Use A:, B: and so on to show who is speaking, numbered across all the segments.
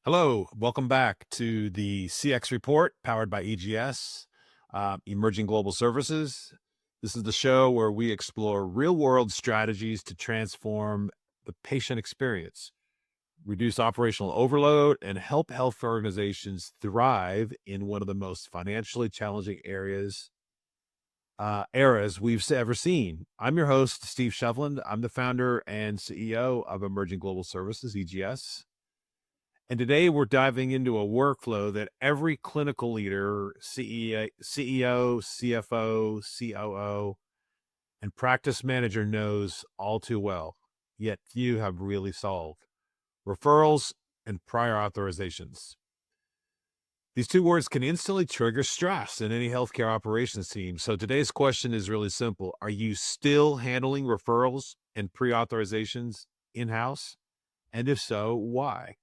A: Hello, welcome back to the CX Report powered by EGS, Emerging Global Services. This is the show where we explore real world strategies to transform the patient experience, reduce operational overload, and help health organizations thrive in one of the most financially challenging eras we've ever seen. I'm your host, Steve Shefveland. I'm the founder and CEO of Emerging Global Services, EGS. And today we're diving into a workflow that every clinical leader, CEO, CFO, COO, and practice manager knows all too well, yet few have really solved: referrals and prior authorizations. These two words can instantly trigger stress in any healthcare operations team. So today's question is really simple. Are you still handling referrals and pre-authorizations in-house? And if so, why?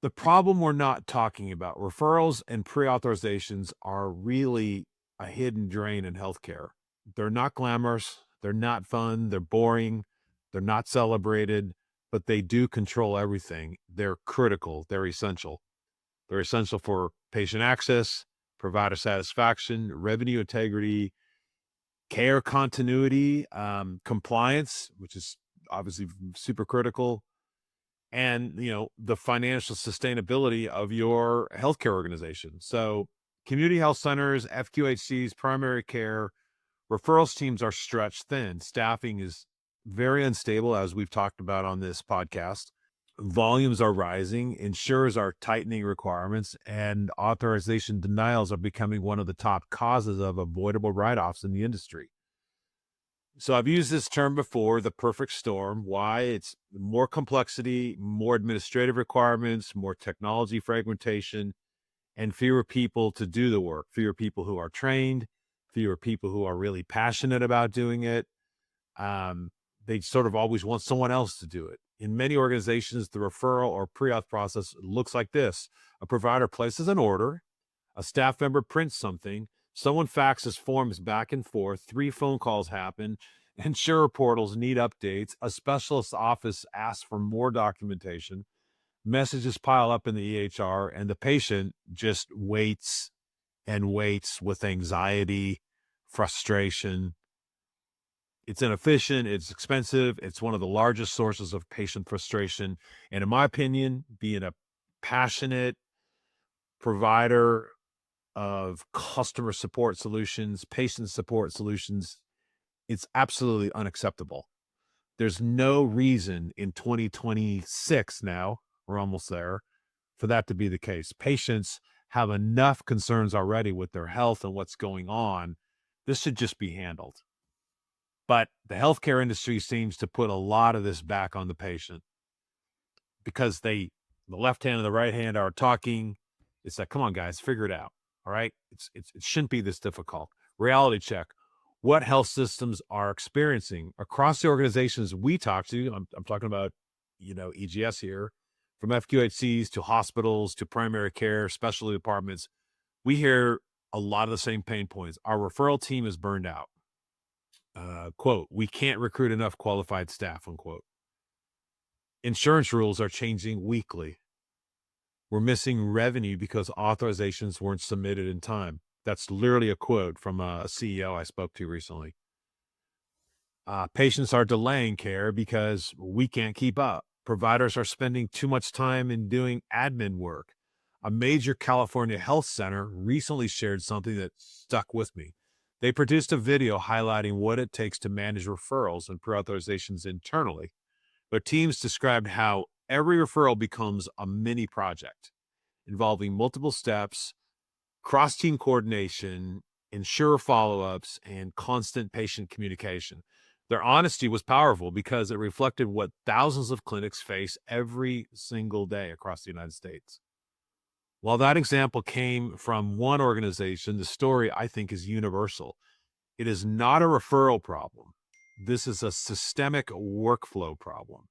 A: The problem we're not talking about, referrals and pre-authorizations, are really a hidden drain in healthcare. They're not glamorous, they're not fun, they're boring, they're not celebrated, but they do control everything. They're critical, they're essential. They're essential for patient access, provider satisfaction, revenue integrity, care continuity, compliance, which is obviously super critical, and the financial sustainability of your healthcare organization. So community health centers, FQHCs, primary care, referrals teams are stretched thin. Staffing is very unstable, as we've talked about on this podcast. Volumes are rising, insurers are tightening requirements, and authorization denials are becoming one of the top causes of avoidable write-offs in the industry. So I've used this term before, the perfect storm. Why? It's more complexity, more administrative requirements, more technology fragmentation, and fewer people to do the work, fewer people who are trained, fewer people who are really passionate about doing it. They sort of always want someone else to do it. In many organizations, the referral or pre-auth process looks like this. A provider places an order, a staff member prints something, someone faxes forms back and forth, 3 phone calls happen, insurer portals need updates, a specialist office asks for more documentation, messages pile up in the EHR, and the patient just waits and waits with anxiety, frustration. It's inefficient, it's expensive, it's one of the largest sources of patient frustration. And in my opinion, being a passionate provider of customer support solutions, patient support solutions, it's absolutely unacceptable. There's no reason in 2026 now, we're almost there, for that to be the case. Patients have enough concerns already with their health and what's going on. This should just be handled. But the healthcare industry seems to put a lot of this back on the patient because the left hand and the right hand are talking. It's like, come on, guys, figure it out. All right. It shouldn't be this difficult. Reality check. What health systems are experiencing across the organizations we talk to? I'm talking about, EGS here, from FQHCs to hospitals to primary care, specialty departments. We hear a lot of the same pain points. Our referral team is burned out. Quote, we can't recruit enough qualified staff, unquote. Insurance rules are changing weekly. We're missing revenue because authorizations weren't submitted in time. That's literally a quote from a CEO I spoke to recently. Patients are delaying care because we can't keep up. Providers are spending too much time in doing admin work. A major California health center recently shared something that stuck with me. They produced a video highlighting what it takes to manage referrals and pre-authorizations internally. Their teams described how every referral becomes a mini project involving multiple steps, cross-team coordination, insurer follow-ups, and constant patient communication. Their honesty was powerful because it reflected what thousands of clinics face every single day across the United States. While that example came from one organization, the story, I think, is universal. It is not a referral problem. This is a systemic workflow problem.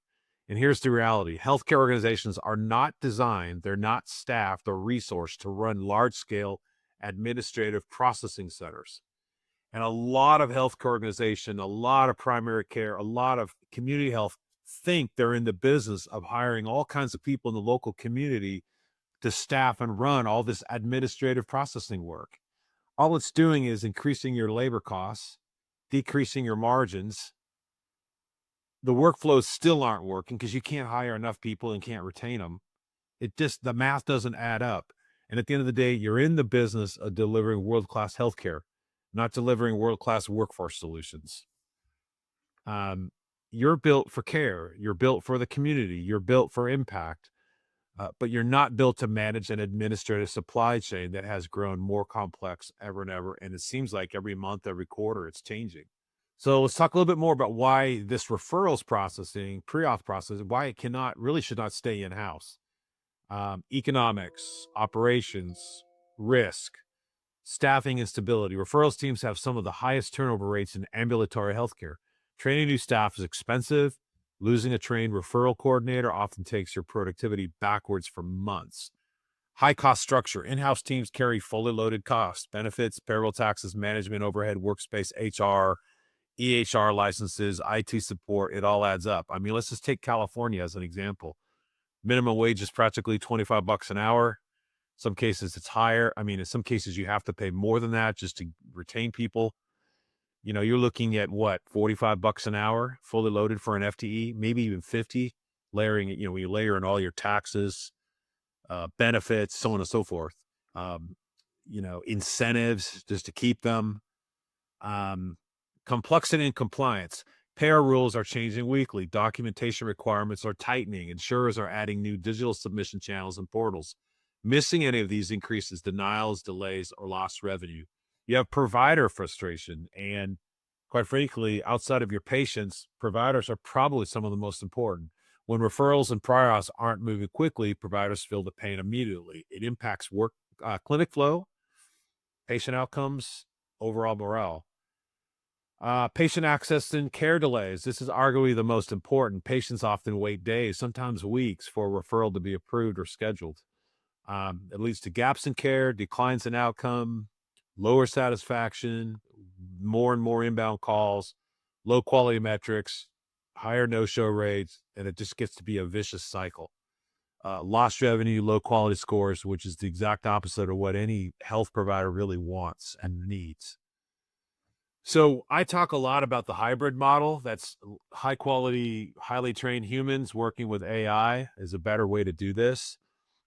A: And here's the reality. Healthcare organizations are not designed, they're not staffed or resourced to run large-scale administrative processing centers. And a lot of healthcare organizations, a lot of primary care, a lot of community health think they're in the business of hiring all kinds of people in the local community to staff and run all this administrative processing work. All it's doing is increasing your labor costs, decreasing your margins. The workflows still aren't working because you can't hire enough people and can't retain them. The math doesn't add up. And at the end of the day, you're in the business of delivering world-class healthcare, not delivering world-class workforce solutions. You're built for care. You're built for the community. You're built for impact. But you're not built to manage an administrative supply chain that has grown more complex ever and ever. And it seems like every month, every quarter, it's changing. So let's talk a little bit more about why this referrals processing, pre-auth process, why it really should not stay in-house. Economics, operations, risk, staffing and stability. Referrals teams have some of the highest turnover rates in ambulatory healthcare. Training new staff is expensive. Losing a trained referral coordinator often takes your productivity backwards for months. High cost structure. In-house teams carry fully loaded costs, benefits, payroll taxes, management, overhead, workspace, HR, EHR licenses, IT support. It all adds up. I mean, let's just take California as an example. Minimum wage is practically $25 an hour. Some cases it's higher. I mean, in some cases you have to pay more than that just to retain people. You're looking at what, $45 an hour, fully loaded for an FTE, maybe even 50, layering it, when you layer in all your taxes, benefits, so on and so forth. Incentives just to keep them. Complexity and compliance. Payer rules are changing weekly. Documentation requirements are tightening. Insurers are adding new digital submission channels and portals. Missing any of these increases denials, delays, or lost revenue. You have provider frustration. And quite frankly, outside of your patients, providers are probably some of the most important. When referrals and prior auths aren't moving quickly, providers feel the pain immediately. It impacts clinic flow, patient outcomes, overall morale. Patient access and care delays. This is arguably the most important. Patients often wait days, sometimes weeks, for a referral to be approved or scheduled. It leads to gaps in care, declines in outcome, lower satisfaction, more and more inbound calls, low quality metrics, higher no-show rates, and it just gets to be a vicious cycle. Lost revenue, low quality scores, which is the exact opposite of what any health provider really wants and needs. So I talk a lot about the hybrid model. That's high quality, highly trained humans working with AI is a better way to do this.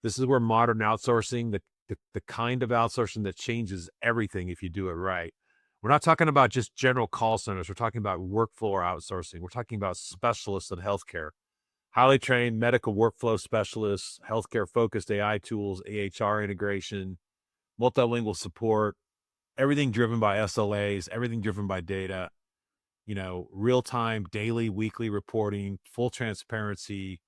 A: This is where modern outsourcing, the kind of outsourcing that changes everything if you do it right. We're not talking about just general call centers. We're talking about workflow outsourcing. We're talking about specialists in healthcare, highly trained medical workflow specialists, healthcare focused AI tools, AHR integration, multilingual support, everything driven by SLAs, everything driven by data, real-time, daily, weekly reporting, full transparency.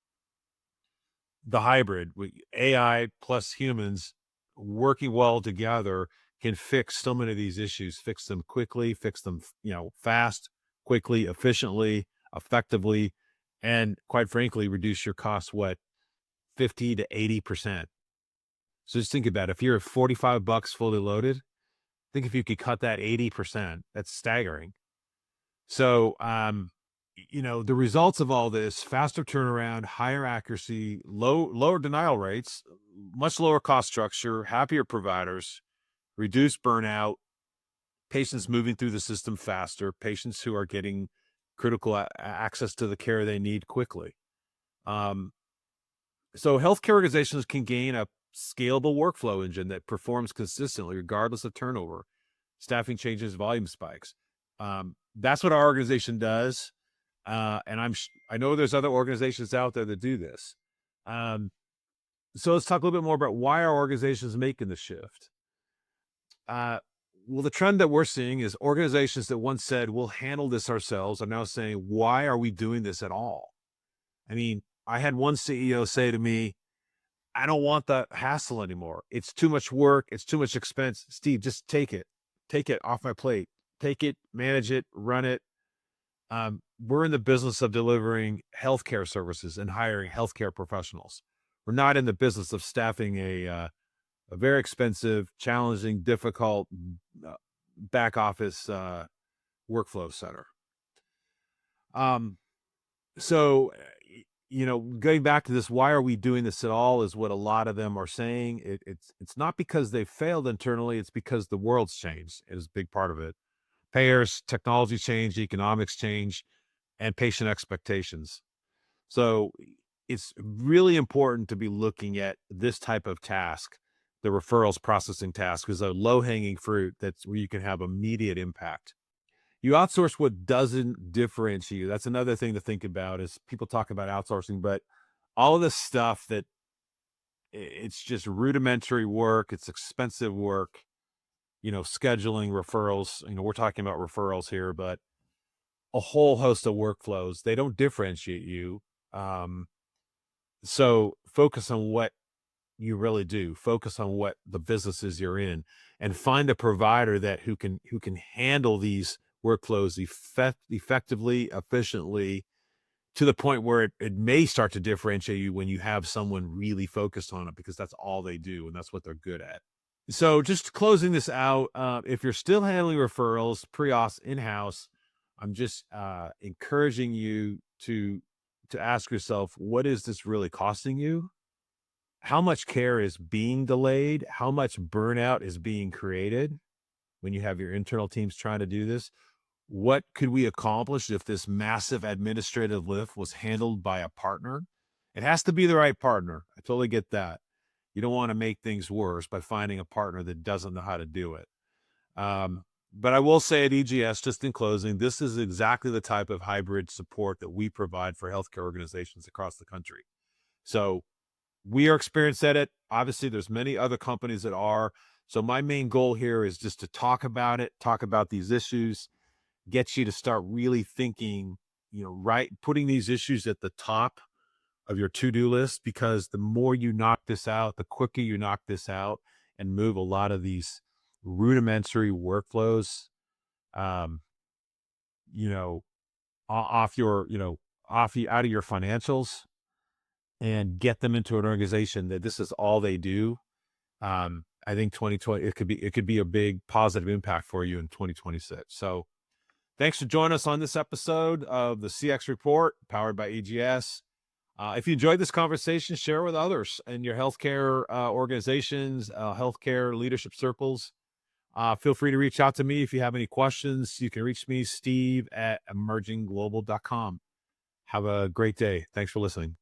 A: The hybrid with AI plus humans working well together can fix so many of these issues, fix them quickly, fix them, fast, quickly, efficiently, effectively, and quite frankly, reduce your costs, 50 to 80%. So just think about it. If you're at $45 fully loaded, think if you could cut that 80%, that's staggering. So, the results of all this: faster turnaround, higher accuracy, lower denial rates, much lower cost structure, happier providers, reduced burnout, patients moving through the system faster, patients who are getting critical access to the care they need quickly. So healthcare organizations can gain a scalable workflow engine that performs consistently regardless of turnover, staffing changes, volume spikes. That's what our organization does. And I know there's other organizations out there that do this. So let's talk a little bit more about why our organization is making the shift. Well, the trend that we're seeing is organizations that once said, we'll handle this ourselves, are now saying, why are we doing this at all? I mean, I had one CEO say to me, I don't want the hassle anymore. It's too much work. It's too much expense. Steve, just take it off my plate. Take it, manage it, run it. We're in the business of delivering healthcare services and hiring healthcare professionals. We're not in the business of staffing a very expensive, challenging, difficult back office workflow center. So, going back to this, why are we doing this at all is what a lot of them are saying. It's not because they failed internally, it's because the world's changed is a big part of it. Payers, technology change, economics change, and patient expectations. So it's really important to be looking at this type of task, the referrals processing task, is a low-hanging fruit that's where you can have immediate impact. You outsource what doesn't differentiate you. That's another thing to think about is people talk about outsourcing, but all of this stuff that it's just rudimentary work, it's expensive work, scheduling referrals, we're talking about referrals here, but a whole host of workflows, they don't differentiate you. Um, so focus on what you really do. Focus on what the businesses you're in and find a provider that who can handle these workflows effectively, efficiently, to the point where it may start to differentiate you when you have someone really focused on it because that's all they do and that's what they're good at. So just closing this out, if you're still handling referrals pre-auth in-house, I'm just encouraging you to ask yourself, what is this really costing you? How much care is being delayed? How much burnout is being created when you have your internal teams trying to do this? What could we accomplish if this massive administrative lift was handled by a partner? It has to be the right partner. I totally get that. You don't want to make things worse by finding a partner that doesn't know how to do it. But I will say at EGS, just in closing, this is exactly the type of hybrid support that we provide for healthcare organizations across the country. So we are experienced at it. Obviously, there's many other companies that are. So my main goal here is just to talk about it, talk about these issues, get you to start really thinking, right, putting these issues at the top of your to-do list, because the more you knock this out, the quicker you knock this out and move a lot of these rudimentary workflows, um, you know, off your, out of your financials and get them into an organization that this is all they do. I think 2020, it could be a big positive impact for you in 2026. So thanks for joining us on this episode of the CX Report powered by EGS. If you enjoyed this conversation, share it with others in your healthcare organizations, healthcare leadership circles. Feel free to reach out to me if you have any questions. You can reach me, Steve at emergingglobal.com. Have a great day. Thanks for listening.